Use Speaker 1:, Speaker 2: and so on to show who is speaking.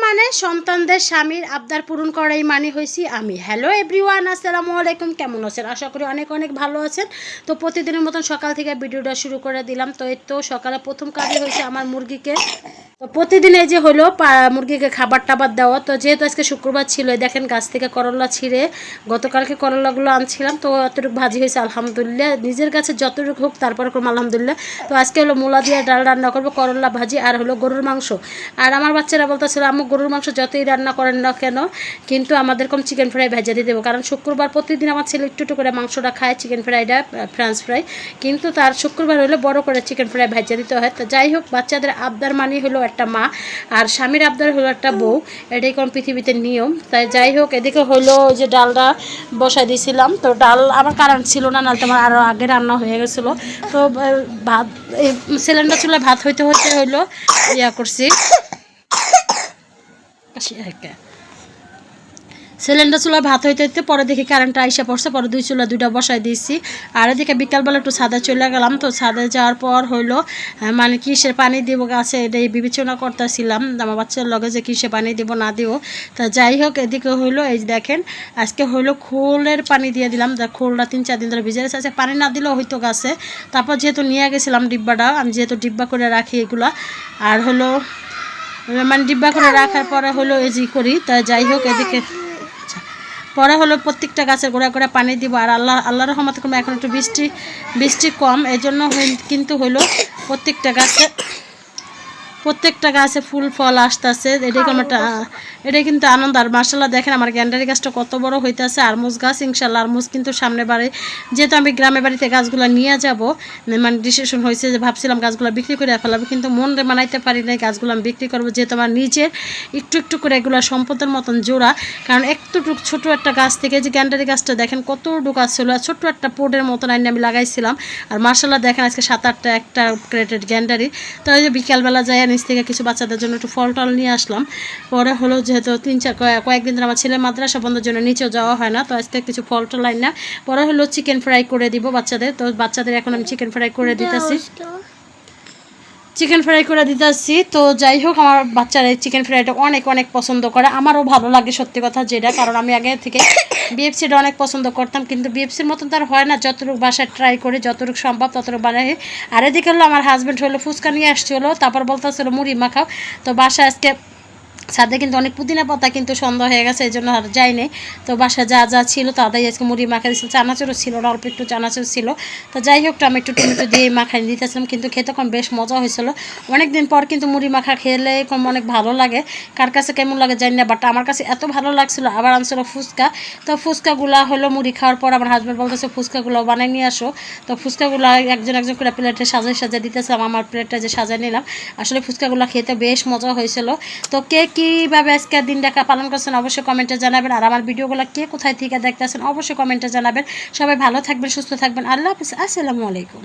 Speaker 1: মানে সন্তানদের স্বামীর আবদার পূরণ করাই মানে হয়েছি আমি। হ্যালো এভরিওয়ান, আসসালামু আলাইকুম। কেমন আছেন? আশা করি অনেক অনেক ভালো আছেন। তো প্রতিদিনের মতন সকাল থেকে ভিডিওটা শুরু করে দিলাম। তো এই তো সকালে প্রথম কাজই হয়েছে আমার মুরগিকে, তো প্রতিদিন এই যে হলো মুরগিকে খাবার টাবার দেওয়া। তো যেহেতু আজকে শুক্রবার ছিল, দেখেন গাছ থেকে করলা ছিঁড়ে গতকালকে করলাগুলো আনছিলাম, তো অতটুকু ভাজি হয়েছে আলহামদুলিল্লাহ। নিজের কাছে যতটুকু হোক তারপরে করবো আলহামদুলিল্লাহ। তো আজকে হলো মূলা দিয়ে ডাল রান্না করবো, করলা ভাজি আর হলো গরুর মাংস। আর আমার বাচ্চারা বলতেছিল আম্মু গরুর মাংস যতই রান্না করেন না কেন, কিন্তু আমাদের কম চিকেন ফ্রাই ভেজে দিয়ে দেবো, কারণ শুক্রবার প্রতিদিন আমার ছেলে একটু একটু করে মাংসটা খায়, চিকেন ফ্রাইটা ফ্রেঞ্চ ফ্রাই, কিন্তু তার শুক্রবার হলে বড় করে চিকেন ফ্রাই ভেজে দিতে হয়। তো যাই হোক, বাচ্চাদের আবদার মানি হলো একটা মা, আর স্বামীর আবদার হলো একটা বউ, এটাই কোন পৃথিবীতে নিয়ম। তাই যাই হোক, এদিকে হলো যে ডালটা বসাই দিয়েছিলাম। তো ডাল আমার কারণ ছিল না, নাহলে আমার আরও আগে রান্না হয়ে গেছিলো। তো ভাত এই সিলিন্ডার চুলায় ভাত হইতে হইতে হইলো ইয়া করছি, সিলিন্ডার চুলা ভাত হইতে হইতে পরে দেখি কারেন্টটা আইসা পড়ছে, পরে দুইটা বসাই দিয়েছি। আর এদিকে বিকালবেলা একটু ছাদে চলে গেলাম। তো ছাদে যাওয়ার পর হইলো মানে কিসের পানি দিব গাছে, এটাই বিবেচনা করতেছিলাম আমার বাচ্চার লগে যে কিসে পানি দিব না দিব। তা যাই হোক, এদিকে হইলো এই দেখেন আজকে হইলো খোলের পানি দিয়ে দিলাম। খোলটা 3-4 দিন ধরে ভিজে গেছে, আজকে পানি না দিলেও হইতো গাছে। তারপর যেহেতু নিয়ে গেছিলাম ডিব্বাটা, আমি যেহেতু ডিব্বা করে রাখি এগুলা, আর হলো মানে ডিব্বা করে রাখার পরে হলো এই যে করি। তা যাই হোক, এদিকে পরে হলো প্রত্যেকটা গাছের গোড়া করে পানি দিব। আর আল্লাহর রহমতে কোনো এখন একটু বৃষ্টি কম, এই জন্য কিন্তু হলো প্রত্যেকটা গাছে ফুল ফল আসতেছে। এটাই কিন্তু আনন্দ। আর মাশাআল্লাহ দেখেন আমার গ্যান্ডারি গাছটা কত বড় হইতেছে। আরমুজ গাছ, ইনশাল্লাহ আরমুজ কিন্তু সামনে বাড়ে, যেহেতু আমি গ্রামের বাড়িতে গাছগুলো নিয়ে যাব, মানে ডিসিশন হয়েছে যে ভাবছিলাম গাছগুলো বিক্রি করে ফেলাবো, কিন্তু মন মানাইতে পারি নাই, গাছগুলো আমি বিক্রি করবো, যেহেতু আমার নিজের একটু একটু করে এগুলো সম্পদের মতন জোড়া। কারণ একটুটুক ছোটো একটা গাছ থেকে যে গ্যান্ডারি গাছটা দেখেন কতটুকু গাছ ছিল, ছোট্ট একটা পোডের মতন আইনে আমি লাগাইছিলাম। আর মাশাআল্লাহ দেখেন আজকে 7-8টা একটা ক্রেটেড গ্যান্ডারি। তো এই যে বিকালবেলা যাই নিচ থেকে কিছু বাচ্চাদের জন্য একটু ফল টল নিয়ে আসলাম। পরে হলো যেহেতু কয়েকদিন ধরে আমার ছেলের মাদ্রাসা বন্ধের জন্য নিচেও যাওয়া হয় না, তো আজকে কিছু ফল টল আইন না। পরে হলো চিকেন ফ্রাই করে দিব বাচ্চাদের। তো বাচ্চাদের এখন আমি চিকেন ফ্রাই করে দিতেছি। তো যাই হোক, আমার বাচ্চারা এই চিকেন ফ্রাইটা অনেক অনেক পছন্দ করে, আমারও ভালো লাগে সত্যি কথা যেটা, কারণ আমি আগে থেকে বিএফসিটা অনেক পছন্দ করতাম, কিন্তু বিএফসির মতন তার হয় না। যতটুকু বাসায় ট্রাই করি, যতটুকু সম্ভব ততটুকু বানাই। আর এদিকে হলো আমার হাজব্যান্ড হলো ফুচকা নিয়ে আসছিলো, তারপর বলতেছিল মুড়ি মাখাও। তো বাসায় আজকে ছাদে কিন্তু অনেক পুদিনা পাতা, কিন্তু সন্ধ্যা হয়ে গেছে এই জন্য আর যাইনি। তো বাসায় যা যা ছিল তাদের আজকে মুড়ি মাখা দিয়েছিল, চানাচুরও ছিল না, অল্প একটু চানাচুর ছিল। তো যাই হোক, টমেটো দিয়ে মাখাই দিতেছিলাম, কিন্তু খেতে কম বেশ মজা হয়েছিল। অনেক দিন পর কিন্তু মুড়ি মাখা খেলে কম অনেক ভালো লাগে, কার কাছে কেমন লাগে জানি না, বাট আমার কাছে এত ভালো লাগছিলো। আবার আনছিল ফুচকা। তো ফুচকাগুলা হলো মুড়ি খাওয়ার পর আমার হাজব্যান্ড বলতেছে ফুচকাগুলো বানাই নিয়ে আসো। তো ফুচকাগুলো একজন করে প্লেটে সাজিয়ে দিতেছিলাম, আমার প্লেটটা যে সাজিয়ে নিলাম। আসলে ফুচকাগুলো খেতে বেশ মজা হয়েছিল। তো কে কীভাবে আজকের দিনটাকে পালন করছেন অবশ্যই কমেন্টে জানাবেন, আর আমার ভিডিওগুলো কে কোথায় থেকে দেখতেছেন অবশ্যই কমেন্টে জানাবেন। সবাই ভালো থাকবেন, সুস্থ থাকবেন। আল্লাহ হাফেজ, আসসালামু আলাইকুম।